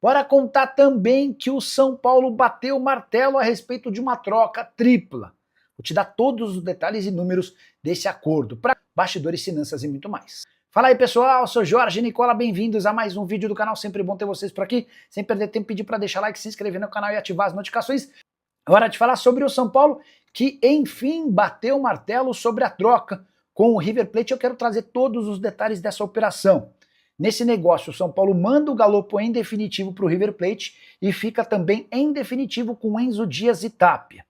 Bora contar também que o São Paulo bateu o martelo a respeito de uma troca tripla. Vou te dar todos os detalhes e números desse acordo, para bastidores, finanças e muito mais. Fala aí pessoal, sou Jorge Nicola, bem-vindos a mais um vídeo do canal, sempre bom ter vocês por aqui. Sem perder tempo, pedir para deixar like, se inscrever no canal e ativar as notificações. Hora de falar sobre o São Paulo, que enfim bateu o martelo sobre a troca com o River Plate. Eu quero trazer todos os detalhes dessa operação. Nesse negócio, o São Paulo manda o Galopo em definitivo para o River Plate e fica também em definitivo com Enzo Dias e Tapia.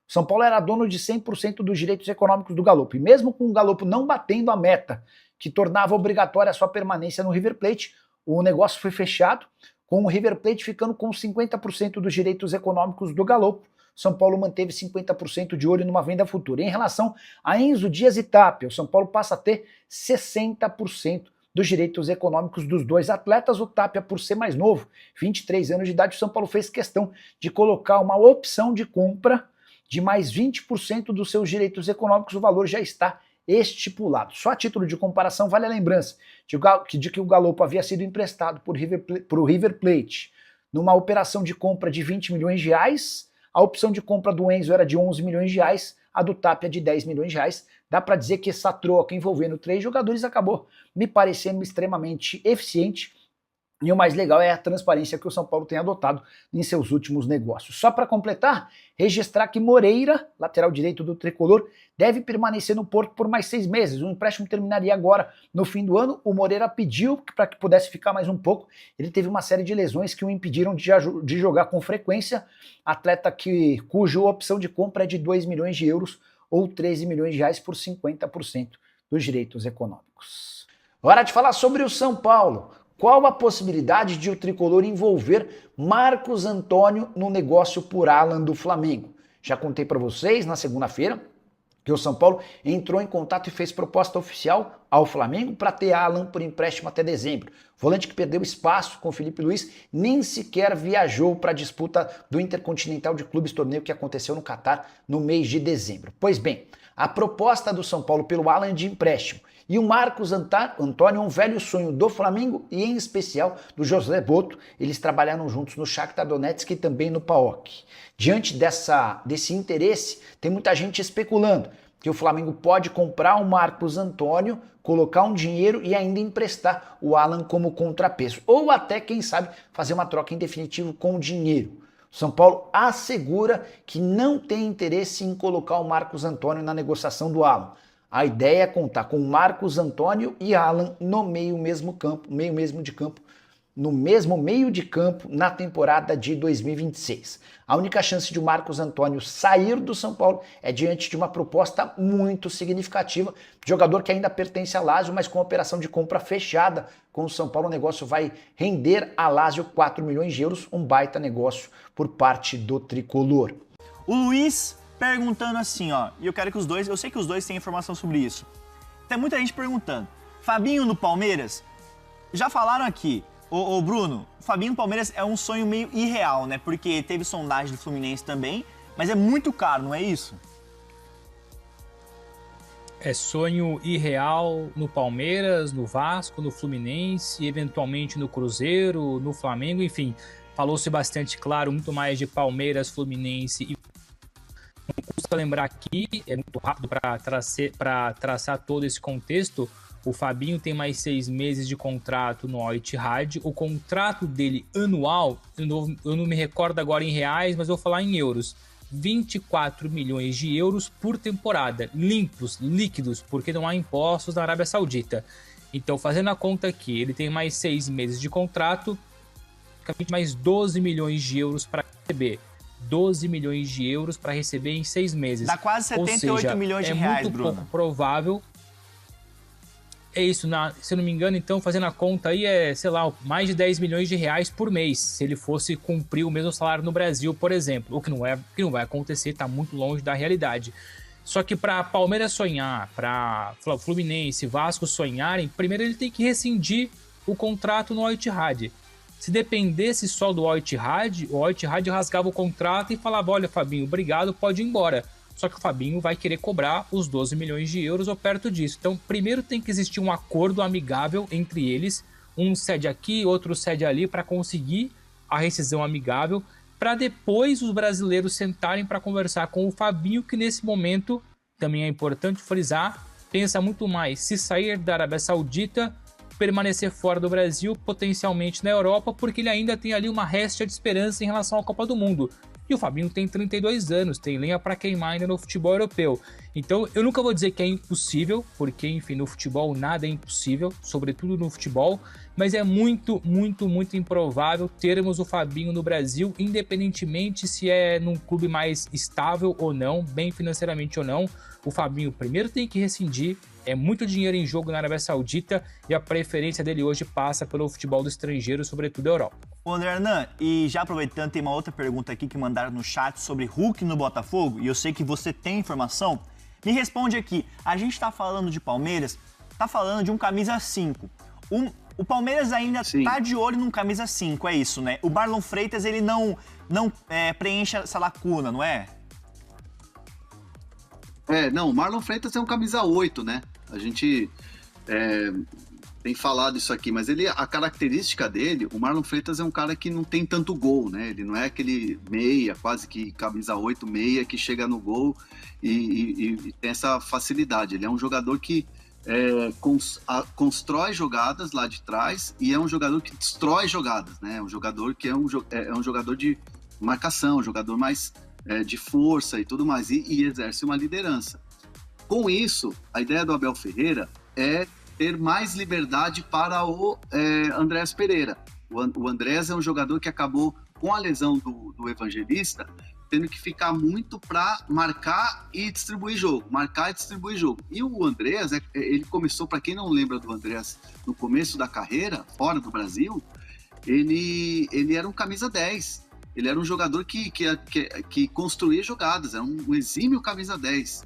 O São Paulo era dono de 100% dos direitos econômicos do Galopo, e mesmo com o Galopo não batendo a meta que tornava obrigatória a sua permanência no River Plate, o negócio foi fechado, com o River Plate ficando com 50% dos direitos econômicos do Galopo. São Paulo manteve 50% de olho numa venda futura. Em relação a Enzo Dias e Tapia, o São Paulo passa a ter 60% dos direitos econômicos dos dois atletas. O Tapia, por ser mais novo, 23 anos de idade, o São Paulo fez questão de colocar uma opção de compra de mais 20% dos seus direitos econômicos. O valor já está estipulado. Só a título de comparação, vale a lembrança de que o Galopo havia sido emprestado por o River Plate numa operação de compra de 20 milhões de reais. A opção de compra do Enzo era de 11 milhões de reais, a do Tapia de 10 milhões de reais. Dá para dizer que essa troca envolvendo 3 jogadores acabou me parecendo extremamente eficiente. E o mais legal é a transparência que o São Paulo tem adotado em seus últimos negócios. Só para completar, registrar que Moreira, lateral direito do Tricolor, deve permanecer no Porto por mais 6 meses. O empréstimo terminaria agora no fim do ano. O Moreira pediu para que pudesse ficar mais um pouco. Ele teve uma série de lesões que o impediram de jogar com frequência. Atleta cuja opção de compra é de 2 milhões de euros ou 13 milhões de reais por 50% dos direitos econômicos. Hora de falar sobre o São Paulo. Qual a possibilidade de o Tricolor envolver Marcos Antônio no negócio por Alan do Flamengo? Já contei para vocês na segunda-feira que o São Paulo entrou em contato e fez proposta oficial ao Flamengo para ter Alan por empréstimo até dezembro. Volante que perdeu espaço com o Felipe Luiz, nem sequer viajou para a disputa do Intercontinental de Clubes, torneio que aconteceu no Catar no mês de dezembro. Pois bem, a proposta do São Paulo pelo Alan de empréstimo e o Marcos Antônio, um velho sonho do Flamengo e em especial do José Boto. Eles trabalharam juntos no Shakhtar Donetsk e também no PAOK. Diante desse interesse, tem muita gente especulando que o Flamengo pode comprar o Marcos Antônio, colocar um dinheiro e ainda emprestar o Alan como contrapeso. Ou até, quem sabe, fazer uma troca em definitivo com dinheiro. O São Paulo assegura que não tem interesse em colocar o Marcos Antônio na negociação do Alan. A ideia é contar com Marcos Antônio e Alan no meio de campo na temporada de 2026. A única chance de o Marcos Antônio sair do São Paulo é diante de uma proposta muito significativa, jogador que ainda pertence a Lazio, mas com a operação de compra fechada com o São Paulo, o negócio vai render a Lazio 4 milhões de euros, um baita negócio por parte do Tricolor. O Luiz perguntando assim, ó, e eu quero que eu sei que os dois têm informação sobre isso. Tem muita gente perguntando, Fabinho no Palmeiras? Já falaram aqui, ô Bruno, o Fabinho no Palmeiras é um sonho meio irreal, né? Porque teve sondagem do Fluminense também, mas é muito caro, não é isso? É sonho irreal no Palmeiras, no Vasco, no Fluminense, eventualmente no Cruzeiro, no Flamengo, enfim. Falou-se bastante claro, muito mais de Palmeiras, Fluminense e custa lembrar aqui, é muito rápido para traçar todo esse contexto. O Fabinho tem mais 6 meses de contrato no Al-Ittihad. O contrato dele anual, eu não me recordo agora em reais, mas eu vou falar em euros. 24 milhões de euros por temporada, limpos, líquidos, porque não há impostos na Arábia Saudita. Então, fazendo a conta aqui, ele tem mais 6 meses de contrato, mais 12 milhões de euros para receber. 12 milhões de euros para receber em 6 meses. Dá quase 78 milhões de reais, muito Bruno. pouco provável. É isso, se eu não me engano, então, fazendo a conta aí, sei lá, mais de 10 milhões de reais por mês, se ele fosse cumprir o mesmo salário no Brasil, por exemplo. O que não vai acontecer, está muito longe da realidade. Só que para Palmeiras sonhar, para Fluminense, Vasco sonharem, primeiro ele tem que rescindir o contrato no Al-Ittihad. Se dependesse só do Al-Ittihad, o Al-Ittihad rasgava o contrato e falava, olha Fabinho, obrigado, pode ir embora. Só que o Fabinho vai querer cobrar os 12 milhões de euros ou perto disso. Então, primeiro tem que existir um acordo amigável entre eles, um cede aqui, outro cede ali, para conseguir a rescisão amigável, para depois os brasileiros sentarem para conversar com o Fabinho, que nesse momento, também é importante frisar, pensa muito mais se sair da Arábia Saudita, permanecer fora do Brasil, potencialmente na Europa, porque ele ainda tem ali uma réstia de esperança em relação à Copa do Mundo. E o Fabinho tem 32 anos, tem lenha para queimar ainda no futebol europeu. Então eu nunca vou dizer que é impossível, porque enfim, no futebol nada é impossível, sobretudo no futebol, mas é muito, muito, muito improvável termos o Fabinho no Brasil, independentemente se é num clube mais estável ou não, bem financeiramente ou não. O Fabinho primeiro tem que rescindir, é muito dinheiro em jogo na Arábia Saudita e a preferência dele hoje passa pelo futebol do estrangeiro, sobretudo a Europa. Ô, André Hernan, e já aproveitando, tem uma outra pergunta aqui que mandaram no chat sobre Hulk no Botafogo, e eu sei que você tem informação. Me responde aqui, a gente tá falando de Palmeiras, tá falando de um camisa 5. O Palmeiras ainda tá de olho num camisa 5, é isso, né? O Marlon Freitas, ele não preenche essa lacuna, não é? Não, o Marlon Freitas é um camisa 8, né? A gente tem falado isso aqui, mas a característica dele, o Marlon Freitas é um cara que não tem tanto gol, né? Ele não é aquele meia, quase que camisa 8, meia, que chega no gol e tem essa facilidade. Ele é um jogador que constrói jogadas lá de trás e é um jogador que destrói jogadas, né? É um jogador que é um jogador de marcação, um jogador mais de força e tudo mais, e exerce uma liderança. Com isso, a ideia do Abel Ferreira é ter mais liberdade para o Andrés Pereira. O Andrés é um jogador que acabou, com a lesão do Evangelista, tendo que ficar muito para marcar e distribuir jogo. E o Andrés, ele começou, para quem não lembra do Andrés, no começo da carreira, fora do Brasil, ele era um camisa 10. Ele era um jogador que construía jogadas, era um exímio camisa 10.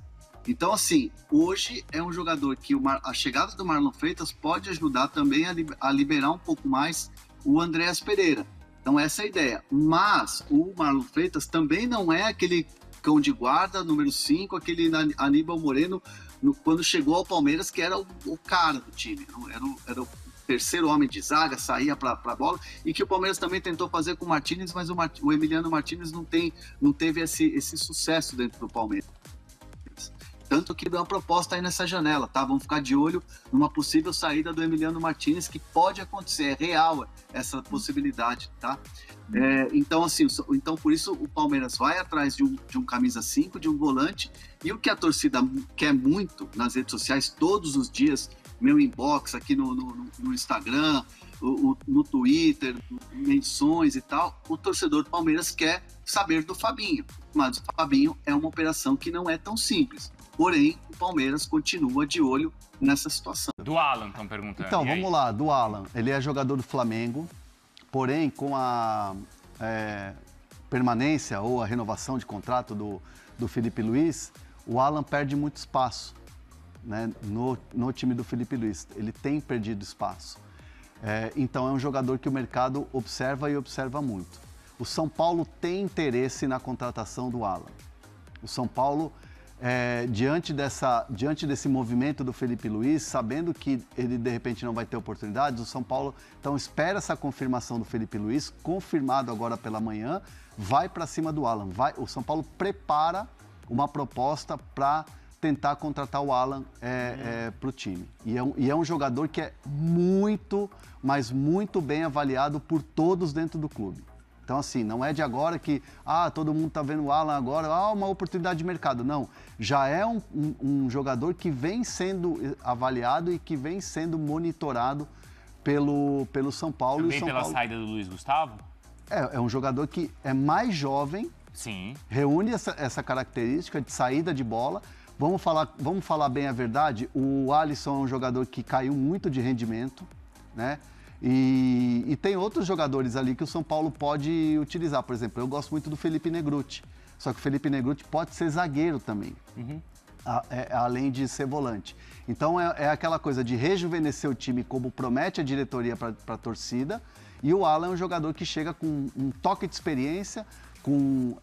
Então, assim, hoje é um jogador que a chegada do Marlon Freitas pode ajudar também a liberar um pouco mais o Andrés Pereira. Então, essa é a ideia. Mas o Marlon Freitas também não é aquele cão de guarda, número 5, aquele Aníbal Moreno, quando chegou ao Palmeiras, que era o cara do time, era o terceiro homem de zaga, saía para a bola, e que o Palmeiras também tentou fazer com o Martínez, mas o Emiliano Martínez não teve esse sucesso dentro do Palmeiras. Tanto que deu uma proposta aí nessa janela, tá? Vamos ficar de olho numa possível saída do Emiliano Martínez, que pode acontecer, é real essa possibilidade, tá? Então, assim, por isso o Palmeiras vai atrás de um camisa 5, de um volante, e o que a torcida quer muito nas redes sociais, todos os dias, meu inbox aqui no Instagram, no Twitter, menções e tal, o torcedor do Palmeiras quer saber do Fabinho, mas o Fabinho é uma operação que não é tão simples. Porém, o Palmeiras continua de olho nessa situação. Do Alan, estão perguntando. Então, vamos lá, do Alan. Ele é jogador do Flamengo, porém, com a permanência ou a renovação de contrato do Felipe Luiz, o Alan perde muito espaço, né, no time do Felipe Luiz. Ele tem perdido espaço. Então, é um jogador que o mercado observa e observa muito. O São Paulo tem interesse na contratação do Alan. O São Paulo... diante desse movimento do Felipe Luiz, sabendo que ele de repente não vai ter oportunidades, o São Paulo então espera essa confirmação do Felipe Luiz, confirmado agora pela manhã, vai para cima do Alan. O São Paulo prepara uma proposta para tentar contratar o Alan para o time. E é um jogador que é muito, mas muito bem avaliado por todos dentro do clube. Então, assim, não é de agora que todo mundo está vendo o Alan agora, uma oportunidade de mercado. Não, já é um jogador que vem sendo avaliado e que vem sendo monitorado pelo São Paulo. Também pela saída do Luiz Gustavo? É um jogador que é mais jovem, sim, reúne essa característica de saída de bola. Vamos falar bem a verdade, o Alisson é um jogador que caiu muito de rendimento, né? E tem outros jogadores ali que o São Paulo pode utilizar. Por exemplo, eu gosto muito do Felipe Negrutti. Só que o Felipe Negrutti pode ser zagueiro também, além de ser volante. Então é aquela coisa de rejuvenescer o time como promete a diretoria para a torcida. E o Alan é um jogador que chega com um toque de experiência, com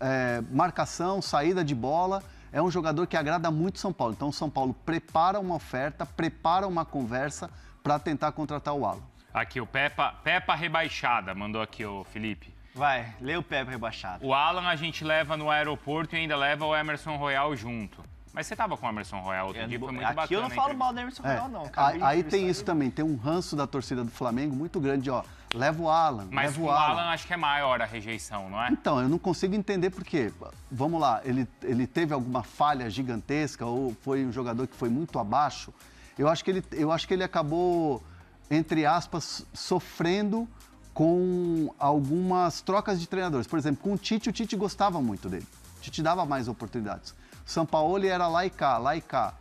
marcação, saída de bola. É um jogador que agrada muito o São Paulo. Então o São Paulo prepara uma oferta, prepara uma conversa para tentar contratar o Alan. Aqui, o Peppa Rebaixada mandou aqui, o Felipe. Vai, lê o Pepe rebaixado. O Alan a gente leva no aeroporto e ainda leva o Emerson Royal junto. Mas você tava com o Emerson Royal outro dia, foi muito bacana. Aqui eu não falo mal do Emerson Royal, não. Aí tem isso também, tem um ranço da torcida do Flamengo muito grande, ó. Leva o Alan, Mas leva com o o Alan. Alan acho que é maior a rejeição, não é? Então, eu não consigo entender por quê. Vamos lá, ele teve alguma falha gigantesca ou foi um jogador que foi muito abaixo? Eu acho que ele acabou, entre aspas, sofrendo com algumas trocas de treinadores. Por exemplo, com o Tite gostava muito dele. O Tite dava mais oportunidades. O Sampaoli era lá e cá, lá e cá.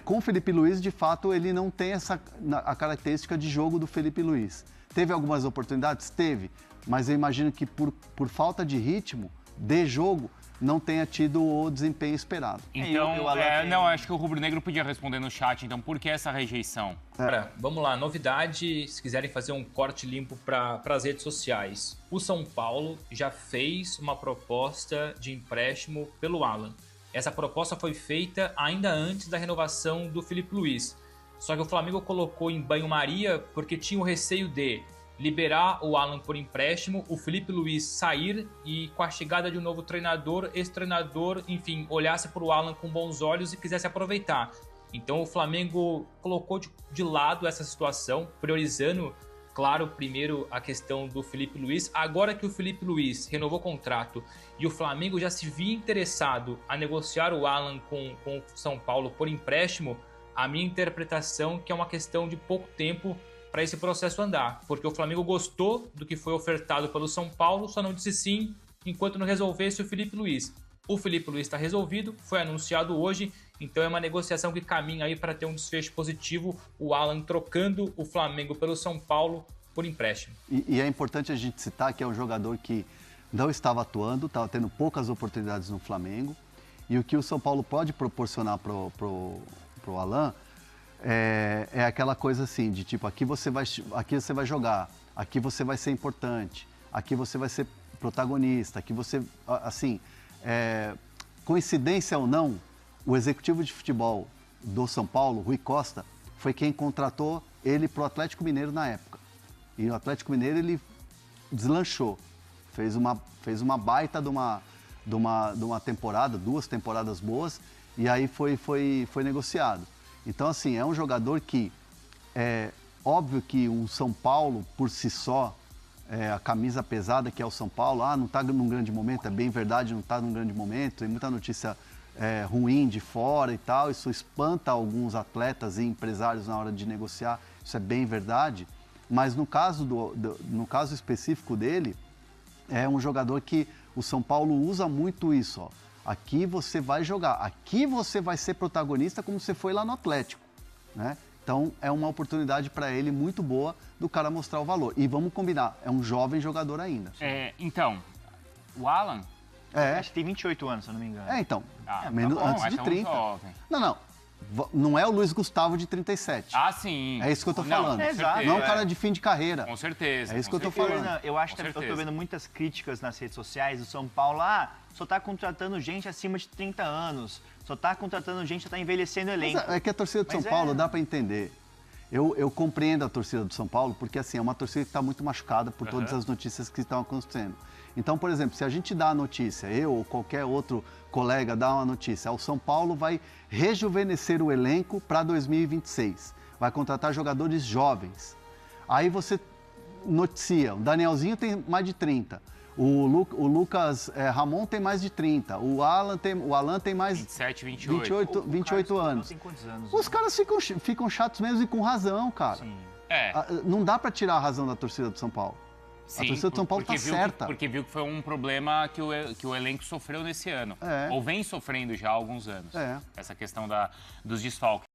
Com o Felipe Luiz, de fato, ele não tem a característica de jogo do Felipe Luiz. Teve algumas oportunidades? Teve. Mas eu imagino que por falta de ritmo, de jogo, não tenha tido o desempenho esperado. Então, E o Alan não, acho que o Rubro Negro podia responder no chat, então, por que essa rejeição? Cara, vamos lá, novidade, se quiserem fazer um corte limpo para as redes sociais. O São Paulo já fez uma proposta de empréstimo pelo Alan. Essa proposta foi feita ainda antes da renovação do Felipe Luiz. Só que o Flamengo colocou em banho-maria porque tinha o receio de liberar o Alan por empréstimo, o Felipe Luiz sair e com a chegada de um novo treinador, esse treinador, enfim, olhasse para o Alan com bons olhos e quisesse aproveitar. Então o Flamengo colocou de lado essa situação, priorizando, claro, primeiro a questão do Felipe Luiz. Agora que o Felipe Luiz renovou o contrato e o Flamengo já se via interessado a negociar o Alan com o São Paulo por empréstimo, a minha interpretação é que é uma questão de pouco tempo para esse processo andar, porque o Flamengo gostou do que foi ofertado pelo São Paulo, só não disse sim enquanto não resolvesse o Felipe Luiz. O Felipe Luiz está resolvido, foi anunciado hoje, então é uma negociação que caminha aí para ter um desfecho positivo, o Alan trocando o Flamengo pelo São Paulo por empréstimo. E é importante a gente citar que é um jogador que não estava atuando, estava tendo poucas oportunidades no Flamengo, e o que o São Paulo pode proporcionar pro Alan é aquela coisa assim, de tipo, aqui você vai jogar, aqui você vai ser importante, aqui você vai ser protagonista, aqui você, assim, coincidência ou não, o executivo de futebol do São Paulo, Rui Costa, foi quem contratou ele pro Atlético Mineiro na época. E o Atlético Mineiro, ele deslanchou, fez uma baita de uma temporada, 2 temporadas boas, e aí foi negociado. Então, assim, é um jogador que, óbvio que o São Paulo, por si só, a camisa pesada que é o São Paulo, não está num grande momento, é bem verdade, não está num grande momento, tem muita notícia ruim de fora e tal, isso espanta alguns atletas e empresários na hora de negociar, isso é bem verdade, mas no caso específico dele, é um jogador que o São Paulo usa muito isso, ó. Aqui você vai jogar, aqui você vai ser protagonista como você foi lá no Atlético, né? Então é uma oportunidade para ele muito boa do cara mostrar o valor. E vamos combinar, é um jovem jogador ainda. Então, o Alan... Acho que tem 28 anos, se eu não me engano. Então, tá menos, bom, antes é de tão 30. jovem. Não é o Luiz Gustavo de 37. Sim. É isso que eu tô Não, falando. com certeza. Não é um cara de fim de carreira. Com certeza. É isso com que eu tô certeza. falando. Eu acho Com que eu tô certeza. vendo muitas críticas nas redes sociais do São Paulo. Só tá contratando gente acima de 30 anos. Só tá contratando gente que tá envelhecendo o elenco. Mas é que a torcida do São Paulo dá para entender. Eu compreendo a torcida do São Paulo, porque assim, é uma torcida que está muito machucada por todas as notícias que estão acontecendo. Então, por exemplo, se a gente dá a notícia, eu ou qualquer outro colega dá uma notícia, o São Paulo vai rejuvenescer o elenco para 2026, vai contratar jogadores jovens. Aí você noticia, o Danielzinho tem mais de 30, o Lucas Ramon tem mais de 30, o Alan tem mais 27, 28. 28 anos. Tem quantos anos? Os caras ficam chatos mesmo e com razão, cara. Sim. Não dá pra tirar a razão da torcida do São Paulo. Sim, a torcida do São Paulo tá certa. Porque viu que foi um problema que o elenco sofreu nesse ano. Ou vem sofrendo já há alguns anos. Essa questão dos desfalques.